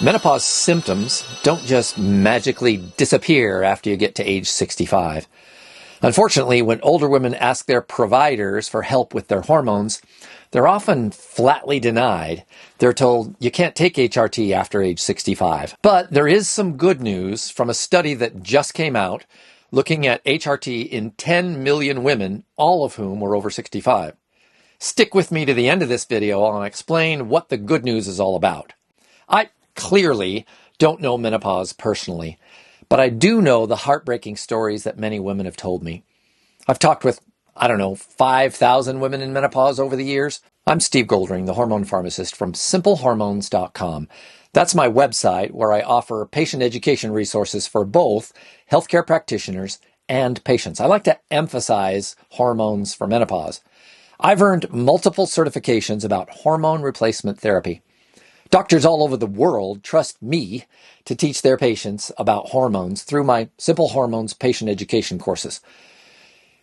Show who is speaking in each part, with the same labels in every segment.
Speaker 1: Menopause symptoms don't just magically disappear after you get to age 65. Unfortunately, when older women ask their providers for help with their hormones, they're often flatly denied. They're told you can't take HRT after age 65. But there is some good news from a study that just came out looking at HRT in 10 million women, all of whom were over 65. Stick with me to the end of this video. I'll explain what the good news is all about. I clearly don't know menopause personally, but I do know the heartbreaking stories that many women have told me. I've talked with, 5,000 women in menopause over the years. I'm Steve Goldring, the hormone pharmacist from simplehormones.com. That's my website where I offer patient education resources for both healthcare practitioners and patients. I like to emphasize hormones for menopause. I've earned multiple certifications about hormone replacement therapy. Doctors all over the world trust me to teach their patients about hormones through my Simple Hormones patient education courses.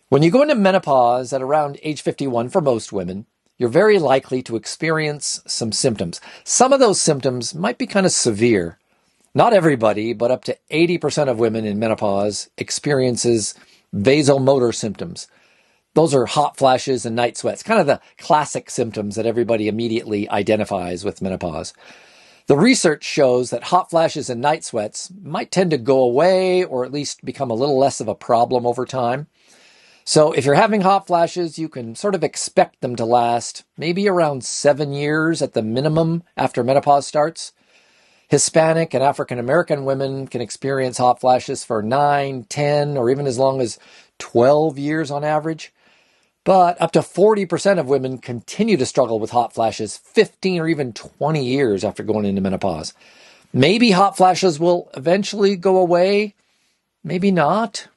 Speaker 1: When you go into menopause at around age 51 for most women, you're very likely to experience some symptoms. Some of those symptoms might be kind of severe. Not everybody, but up to 80% of women in menopause experiences vasomotor symptoms. Those are hot flashes and night sweats, kind of the classic symptoms that everybody immediately identifies with menopause. The research shows that hot flashes and night sweats might tend to go away or at least become a little less of a problem over time. So if you're having hot flashes, you can sort of expect them to last maybe around 7 years at the minimum after menopause starts. Hispanic and African American women can experience hot flashes for 9, 10, or even as long as 12 years on average. But up to 40% of women continue to struggle with hot flashes 15 or even 20 years after going into menopause. Maybe hot flashes will eventually go away, maybe not.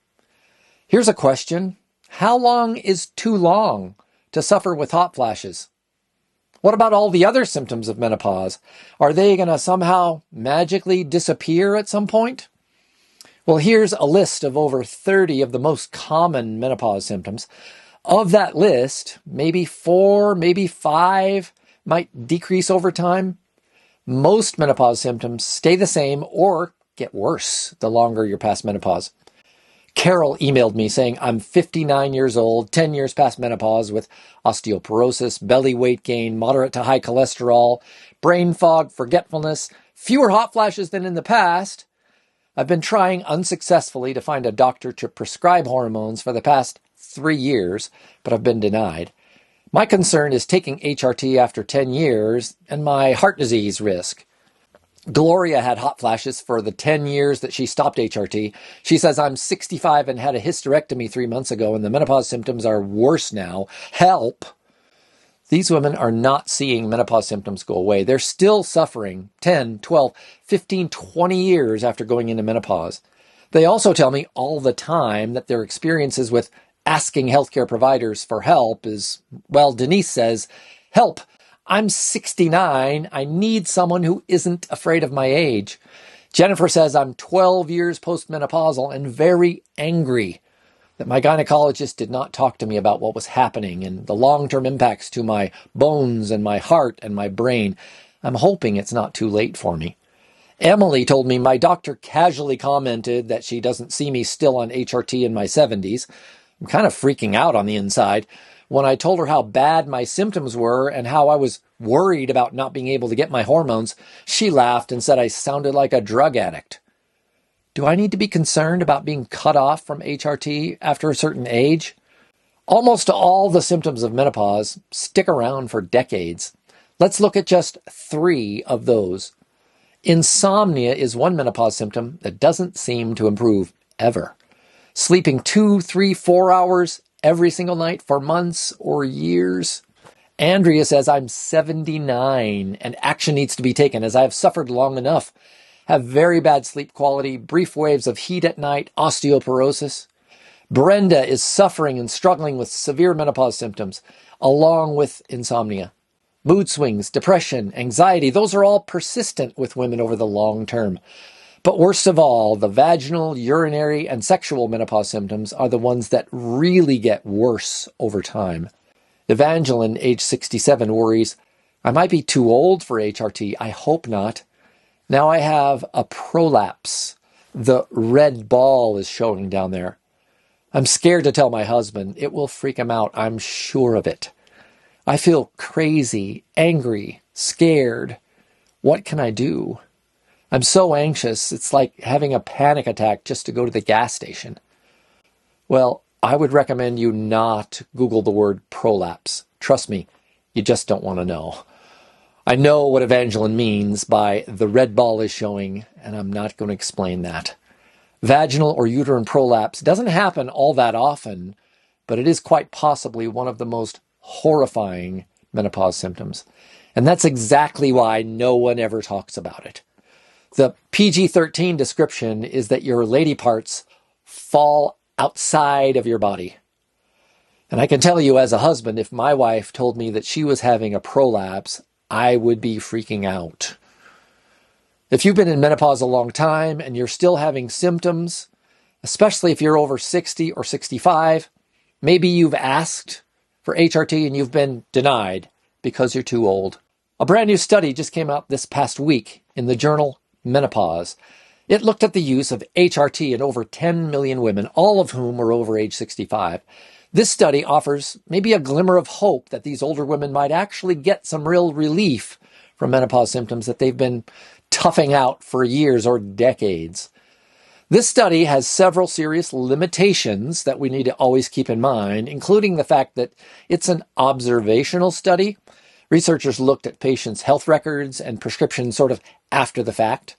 Speaker 1: Here's a question. How long is too long to suffer with hot flashes? What about all the other symptoms of menopause? Are they going to somehow magically disappear at some point? Well, here's a list of over 30 of the most common menopause symptoms. Of that list, maybe 4, maybe 5 might decrease over time. Most menopause symptoms stay the same or get worse the longer you're past menopause. Carol emailed me saying, I'm 59 years old, 10 years past menopause with osteoporosis, belly weight gain, moderate to high cholesterol, brain fog, forgetfulness, fewer hot flashes than in the past. I've been trying unsuccessfully to find a doctor to prescribe hormones for the past 3 years, but I've been denied. My concern is taking HRT after 10 years and my heart disease risk. Gloria had hot flashes for the 10 years that she stopped HRT. She says, I'm 65 and had a hysterectomy 3 months ago, and the menopause symptoms are worse now. Help! These women are not seeing menopause symptoms go away. They're still suffering 10, 12, 15, 20 years after going into menopause. They also tell me all the time that their experiences with asking healthcare providers for help is, well, Denise says, help! I'm 69. I need someone who isn't afraid of my age. Jennifer says I'm 12 years postmenopausal and very angry that my gynecologist did not talk to me about what was happening and the long-term impacts to my bones and my heart and my brain. I'm hoping it's not too late for me. Emily told me my doctor casually commented that she doesn't see me still on HRT in my 70s. I'm kind of freaking out on the inside. When I told her how bad my symptoms were and how I was worried about not being able to get my hormones, she laughed and said I sounded like a drug addict. Do I need to be concerned about being cut off from HRT after a certain age? Almost all the symptoms of menopause stick around for decades. Let's look at just 3 of those. Insomnia is one menopause symptom that doesn't seem to improve ever. Sleeping 2, 3, 4 hours every single night for months or years. Andrea says, I'm 79 and action needs to be taken as I have suffered long enough. Have very bad sleep quality, brief waves of heat at night, osteoporosis. Brenda is suffering and struggling with severe menopause symptoms, along with insomnia. Mood swings, depression, anxiety, those are all persistent with women over the long term. But worst of all, the vaginal, urinary, and sexual menopause symptoms are the ones that really get worse over time. Evangeline, age 67, worries, I might be too old for HRT. I hope not. Now I have a prolapse. The red ball is showing down there. I'm scared to tell my husband. It will freak him out. I'm sure of it. I feel crazy, angry, scared. What can I do? I'm so anxious. It's like having a panic attack just to go to the gas station. Well, I would recommend you not Google the word prolapse. Trust me, you just don't want to know. I know what Evangeline means by the red ball is showing, and I'm not going to explain that. Vaginal or uterine prolapse doesn't happen all that often, but it is quite possibly one of the most horrifying menopause symptoms. And that's exactly why no one ever talks about it. The PG-13 description is that your lady parts fall outside of your body. And I can tell you as a husband, if my wife told me that she was having a prolapse, I would be freaking out. If you've been in menopause a long time and you're still having symptoms, especially if you're over 60 or 65, maybe you've asked for HRT and you've been denied because you're too old. A brand new study just came out this past week in the journal Menopause. It looked at the use of HRT in over 10 million women, all of whom were over age 65. This study offers maybe a glimmer of hope that these older women might actually get some real relief from menopause symptoms that they've been toughing out for years or decades. This study has several serious limitations that we need to always keep in mind, including the fact that it's an observational study. Researchers looked at patients' health records and prescriptions sort of after the fact.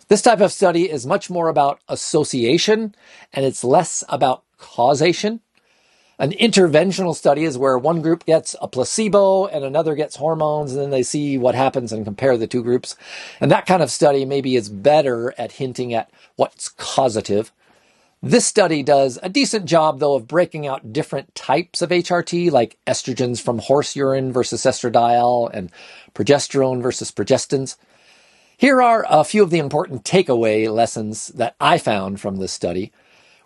Speaker 1: This type of study is much more about association, and it's less about causation. An interventional study is where one group gets a placebo and another gets hormones, and then they see what happens and compare the two groups. And that kind of study maybe is better at hinting at what's causative. This study does a decent job, though, of breaking out different types of HRT, like estrogens from horse urine versus estradiol and progesterone versus progestins. Here are a few of the important takeaway lessons that I found from this study.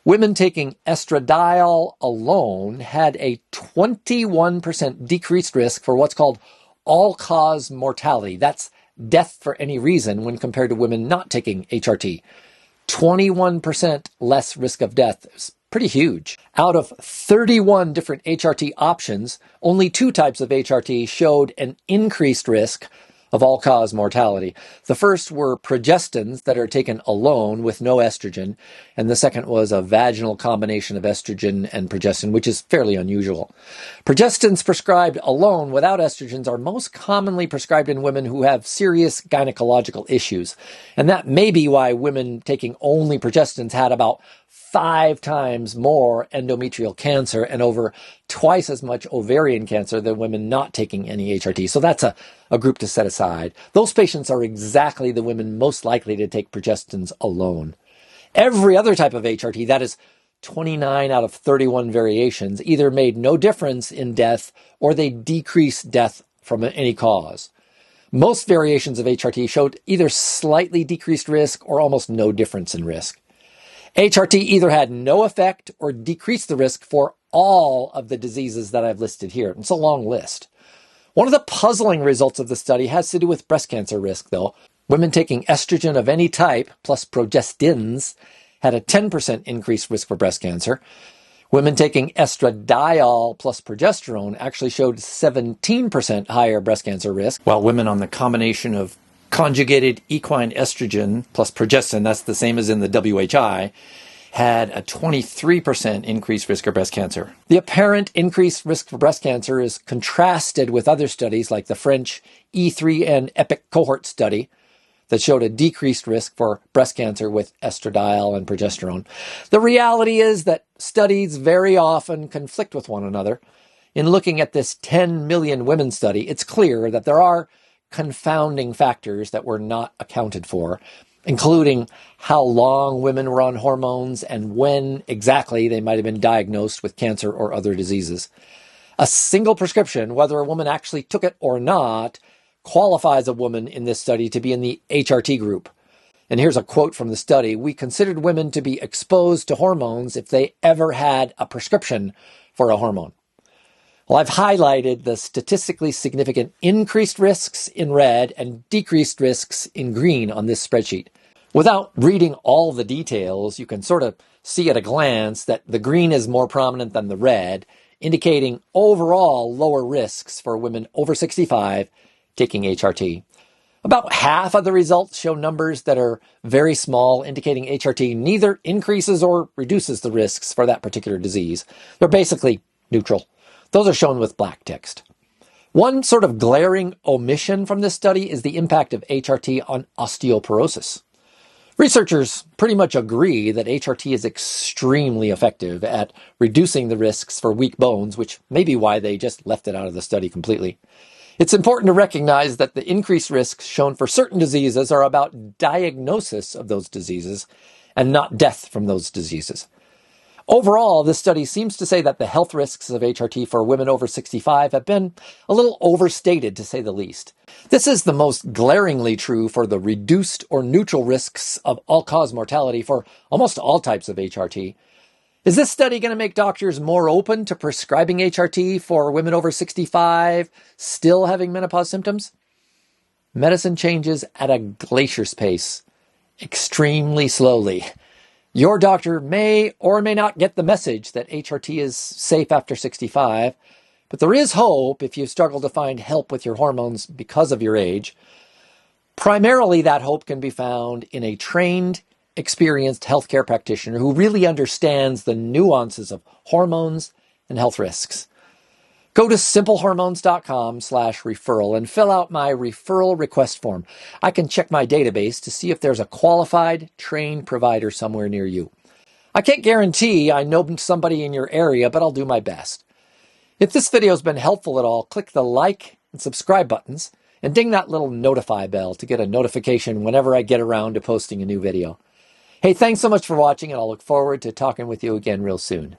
Speaker 1: Women taking estradiol alone had a 21% decreased risk for what's called all-cause mortality. That's death for any reason when compared to women not taking HRT. 21% less risk of death is pretty huge. Out of 31 different HRT options, only 2 types of HRT showed an increased risk of all-cause mortality. The first were progestins that are taken alone with no estrogen, and the second was a vaginal combination of estrogen and progestin, which is fairly unusual. Progestins prescribed alone without estrogens are most commonly prescribed in women who have serious gynecological issues, and that may be why women taking only progestins had about 5 times more endometrial cancer and over twice as much ovarian cancer than women not taking any HRT. So that's a group to set aside. Those patients are exactly the women most likely to take progestins alone. Every other type of HRT, that is 29 out of 31 variations, either made no difference in death or they decreased death from any cause. Most variations of HRT showed either slightly decreased risk or almost no difference in risk. HRT either had no effect or decreased the risk for all of the diseases that I've listed here. It's a long list. One of the puzzling results of the study has to do with breast cancer risk, though. Women taking estrogen of any type, plus progestins, had a 10% increased risk for breast cancer. Women taking estradiol plus progesterone actually showed 17% higher breast cancer risk, while women on the combination of conjugated equine estrogen plus progestin, that's the same as in the WHI, had a 23% increased risk of breast cancer. The apparent increased risk for breast cancer is contrasted with other studies like the French E3N EPIC cohort study that showed a decreased risk for breast cancer with estradiol and progesterone. The reality is that studies very often conflict with one another. In looking at this 10 million women study, it's clear that there are confounding factors that were not accounted for, including how long women were on hormones and when exactly they might have been diagnosed with cancer or other diseases. A single prescription, whether a woman actually took it or not, qualifies a woman in this study to be in the HRT group. And here's a quote from the study. "We considered women to be exposed to hormones if they ever had a prescription for a hormone." Well, I've highlighted the statistically significant increased risks in red and decreased risks in green on this spreadsheet. Without reading all the details, you can sort of see at a glance that the green is more prominent than the red, indicating overall lower risks for women over 65 taking HRT. About half of the results show numbers that are very small, indicating HRT neither increases or reduces the risks for that particular disease. They're basically neutral. Those are shown with black text. One sort of glaring omission from this study is the impact of HRT on osteoporosis. Researchers pretty much agree that HRT is extremely effective at reducing the risks for weak bones, which may be why they just left it out of the study completely. It's important to recognize that the increased risks shown for certain diseases are about diagnosis of those diseases and not death from those diseases. Overall, this study seems to say that the health risks of HRT for women over 65 have been a little overstated, to say the least. This is the most glaringly true for the reduced or neutral risks of all-cause mortality for almost all types of HRT. Is this study going to make doctors more open to prescribing HRT for women over 65 still having menopause symptoms? Medicine changes at a glacier's pace, extremely slowly. Your doctor may or may not get the message that HRT is safe after 65, but there is hope if you struggle to find help with your hormones because of your age. Primarily, that hope can be found in a trained, experienced healthcare practitioner who really understands the nuances of hormones and health risks. Go to simplehormones.com/referral and fill out my referral request form. I can check my database to see if there's a qualified, trained provider somewhere near you. I can't guarantee I know somebody in your area, but I'll do my best. If this video has been helpful at all, click the like and subscribe buttons and ding that little notify bell to get a notification whenever I get around to posting a new video. Hey, thanks so much for watching, and I'll look forward to talking with you again real soon.